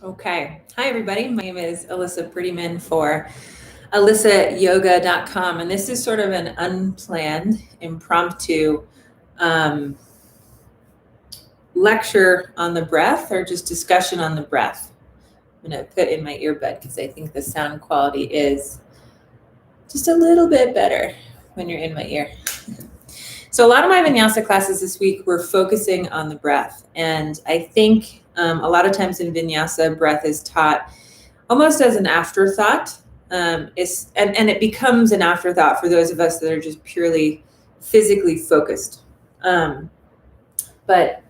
Okay. Hi, everybody. My name is Alyssa Prettyman for alyssayoga.com. And this is sort of an unplanned, impromptu lecture on the breath or just discussion on the breath. I'm going to put in my earbud because I think the sound quality is just a little bit better when you're in my ear. So a lot of my vinyasa classes this week were focusing on the breath. And I think a lot of times in vinyasa, breath is taught almost as an afterthought. And it becomes an afterthought for those of us that are just purely physically focused. But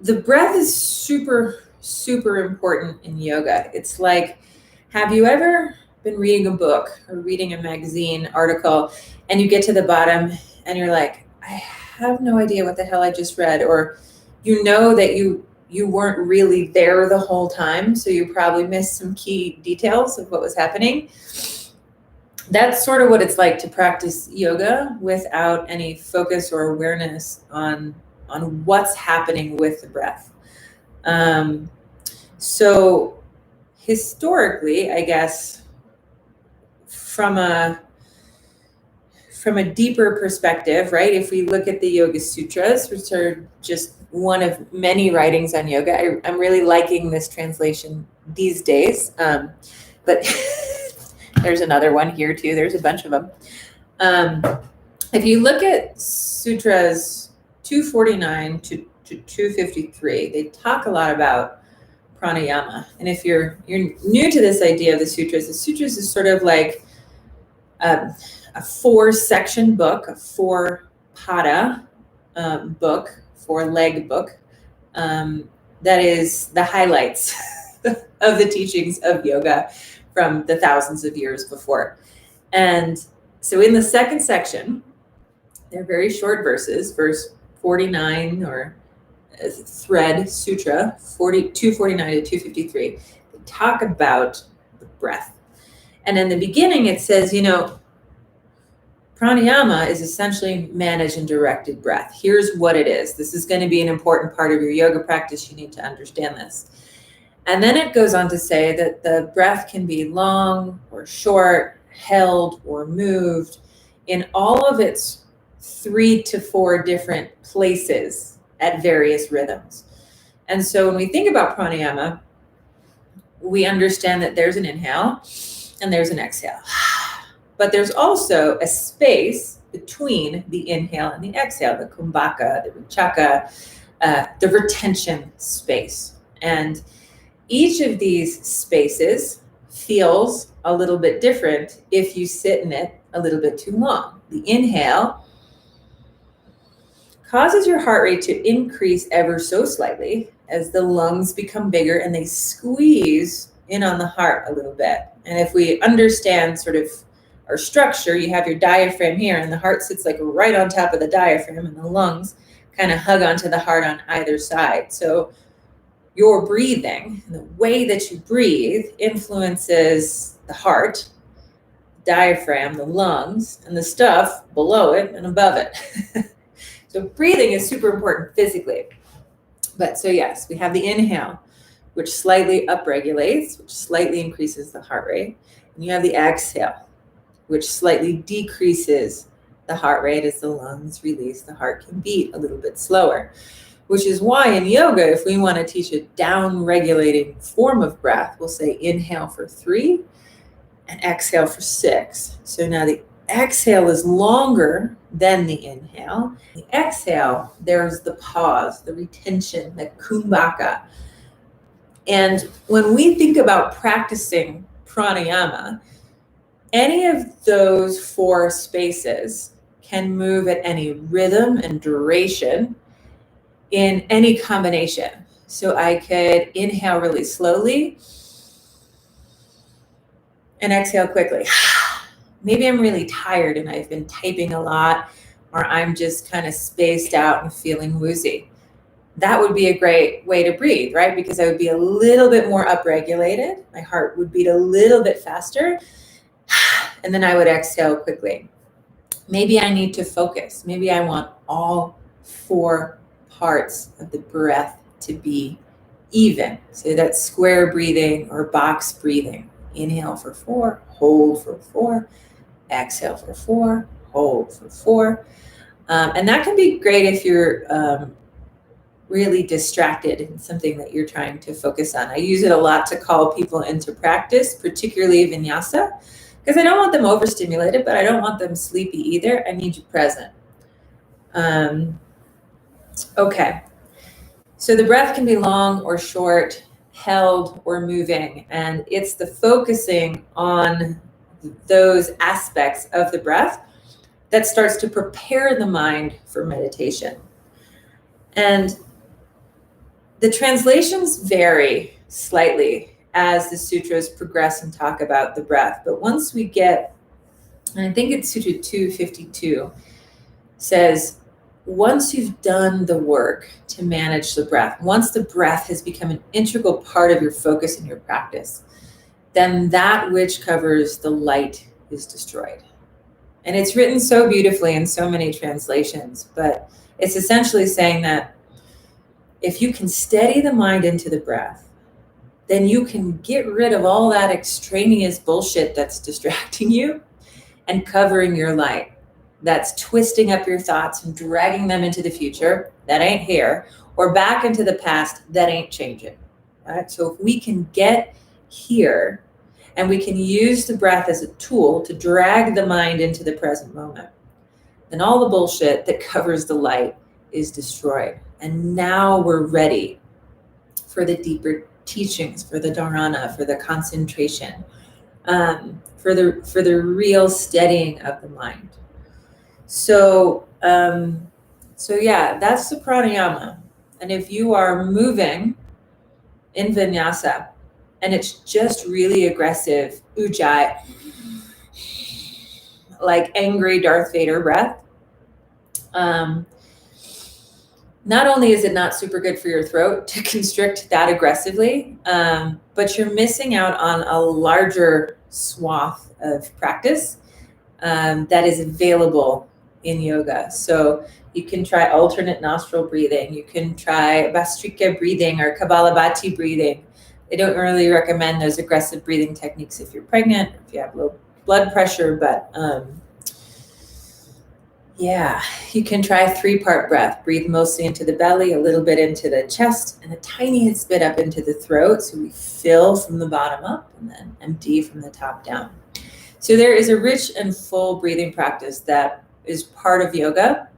the breath is super, super important in yoga. It's like, have you ever been reading a book or reading a magazine article and you get to the bottom and you're like, I have no idea what the hell I just read, or you know that you weren't really there the whole time, so you probably missed some key details of what was happening. That's sort of what it's like to practice yoga without any focus or awareness on what's happening with the breath. So historically, I guess, from a deeper perspective, right? If we look at the Yoga Sutras, which are just one of many writings on yoga, I'm really liking this translation these days. But there's another one here too. There's a bunch of them. If you look at Sutras 249 to 253, they talk a lot about pranayama. And if you're new to this idea of the sutras is sort of like a 4-section book, a 4-pada book, 4-leg book, that is the highlights of the teachings of yoga from the thousands of years before. And so in the second section, they're very short verses, verse 49 or thread sutra 249 to 253. They talk about the breath. And in the beginning, it says, pranayama is essentially managed and directed breath. Here's what it is. This is going to be an important part of your yoga practice. You need to understand this. And then it goes on to say that the breath can be long or short, held or moved in all of its 3 to 4 different places at various rhythms. And so when we think about pranayama, we understand that there's an inhale and there's an exhale. But there's also a space between the inhale and the exhale, the kumbhaka, the vichaka, the retention space. And each of these spaces feels a little bit different if you sit in it a little bit too long. The inhale causes your heart rate to increase ever so slightly as the lungs become bigger and they squeeze in on the heart a little bit. And if we understand sort of our structure, you have your diaphragm here and the heart sits like right on top of the diaphragm and the lungs kind of hug onto the heart on either side. So your breathing, the way that you breathe, influences the heart, diaphragm, the lungs, and the stuff below it and above it. So breathing is super important physically. But so yes, we have the inhale, which slightly upregulates, which slightly increases the heart rate. And you have the exhale, which slightly decreases the heart rate as the lungs release. The heart can beat a little bit slower, which is why in yoga, if we want to teach a down-regulating form of breath, we'll say inhale for 3 and exhale for 6. So now the exhale is longer than the inhale. The exhale, there's the pause, the retention, the kumbhaka. And when we think about practicing pranayama, any of those 4 spaces can move at any rhythm and duration in any combination. So I could inhale really slowly and exhale quickly. Maybe I'm really tired and I've been typing a lot, or I'm just kind of spaced out and feeling woozy. That would be a great way to breathe, right? Because I would be a little bit more upregulated. My heart would beat a little bit faster. And then I would exhale quickly. Maybe I need to focus. Maybe I want all 4 parts of the breath to be even. So that's square breathing or box breathing. Inhale for 4, hold for 4, exhale for 4, hold for 4. And that can be great if you're really distracted in something that you're trying to focus on. I use it a lot to call people into practice, particularly vinyasa, because I don't want them overstimulated, but I don't want them sleepy either. I need you present. Okay. So the breath can be long or short, held or moving, and it's the focusing on those aspects of the breath that starts to prepare the mind for meditation. And the translations vary slightly as the sutras progress and talk about the breath. But once we get, and I think it's Sutra 252, says, once you've done the work to manage the breath, once the breath has become an integral part of your focus and your practice, then that which covers the light is destroyed. And it's written so beautifully in so many translations, but it's essentially saying that if you can steady the mind into the breath, then you can get rid of all that extraneous bullshit that's distracting you and covering your light. That's twisting up your thoughts and dragging them into the future that ain't here, or back into the past that ain't changing. Right? So if we can get here and we can use the breath as a tool to drag the mind into the present moment, then all the bullshit that covers the light is destroyed. And now we're ready for the deeper teachings, for the dharana, for the concentration, for the real steadying of the mind. So yeah, that's the pranayama. And if you are moving in vinyasa and it's just really aggressive ujjayi, like angry Darth Vader breath, not only is it not super good for your throat to constrict that aggressively, but you're missing out on a larger swath of practice that is available in yoga. So you can try alternate nostril breathing. You can try Vastrika breathing or Kapalabhati breathing. They don't really recommend those aggressive breathing techniques if you're pregnant, if you have low blood pressure, but yeah, you can try 3-part breath. Breathe mostly into the belly, a little bit into the chest, and a tiny bit up into the throat. So we fill from the bottom up and then empty from the top down. So there is a rich and full breathing practice that is part of yoga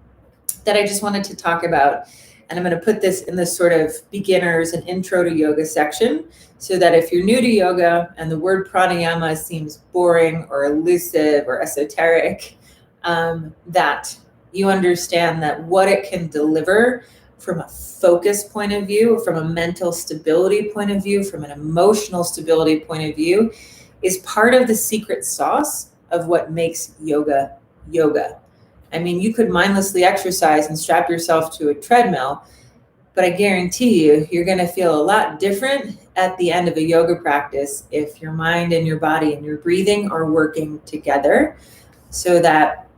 that I just wanted to talk about. And I'm going to put this in the sort of beginners and intro to yoga section so that if you're new to yoga and the word pranayama seems boring or elusive or esoteric, that you understand that what it can deliver from a focus point of view, from a mental stability point of view, from an emotional stability point of view, is part of the secret sauce of what makes yoga yoga. I mean, you could mindlessly exercise and strap yourself to a treadmill, but I guarantee you, you're going to feel a lot different at the end of a yoga practice if your mind and your body and your breathing are working together. So that,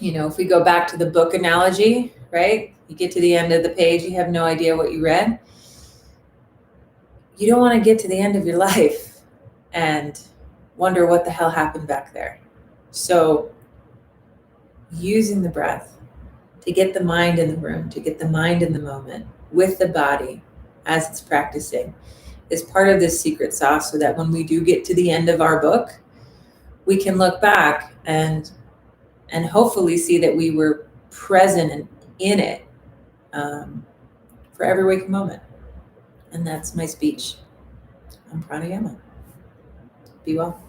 you know, if we go back to the book analogy, right? You get to the end of the page, you have no idea what you read. You don't want to get to the end of your life and wonder what the hell happened back there. So using the breath to get the mind in the room, to get the mind in the moment with the body as it's practicing is part of this secret sauce, so that when we do get to the end of our book, we can look back and hopefully see that we were present and in it for every waking moment. And that's my speech on pranayama. Be well.